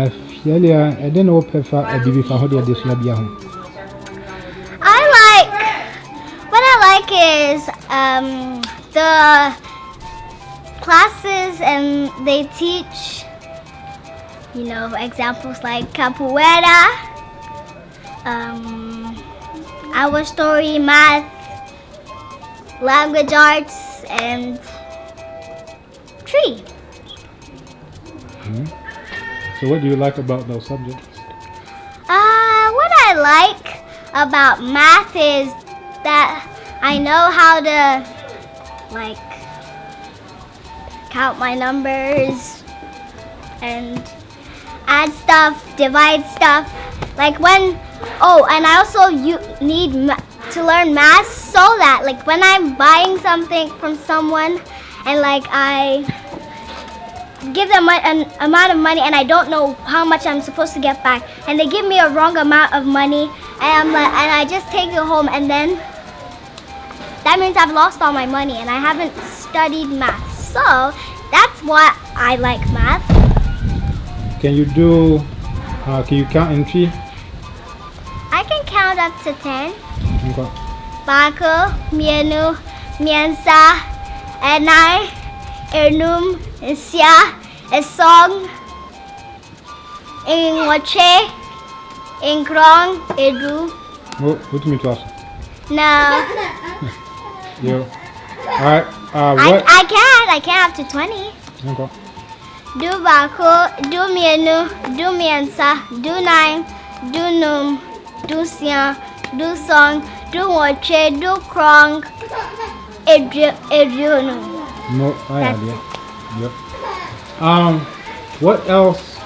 Afia, I don't know Prempeh Abibifahodie Adesuabea. What I like is the classes, and they teach, examples like capoeira, our story, math, language arts, and tree. So what do you like about those subjects? What I like about math is that I know how to count my numbers and add stuff, divide stuff. And I also need to learn math so that when I'm buying something from someone and I give them an amount of money and I don't know how much I'm supposed to get back, and they give me a wrong amount of money, and I just take it home, and then that means I've lost all my money and I haven't studied math. So that's why I like math. Can you count in tree? I can count up to 10. Okay. Bako, mienu, miensa, enai, ernum, Isia, Esong, Ingwache, Inkrong, Edu. What do you mean to us? No. Yeah. Alright. I can up to 20. Okay. Do Bako, do Mienu, do Miensa, do Nine, do Num, do Sia, do Song, do Wache, do Krong, Edunum. No, I have, yeah. Yep. What else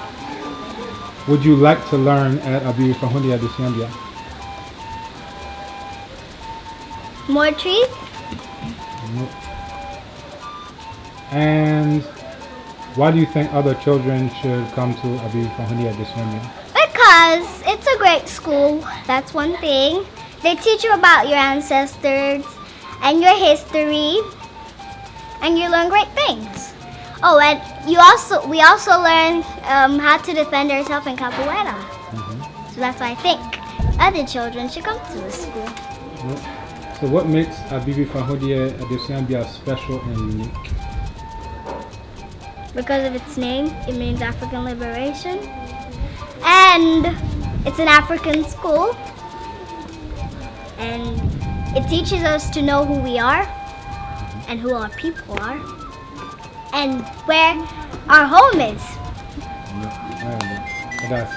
would you like to learn at Abibifahodie Adesuabea? More trees? Nope. And why do you think other children should come to Abibifahodie Adesuabea? Because it's a great school. That's one thing. They teach you about your ancestors and your history, and you learn great things. Oh, and we also learn how to defend ourselves in capoeira. So that's why I think other children should come to the school. So what makes Abibifahodie Adesuabea special and unique? Because of its name, it means African liberation, and it's an African school, and it teaches us to know who we are and who our people are, and where our home is. That's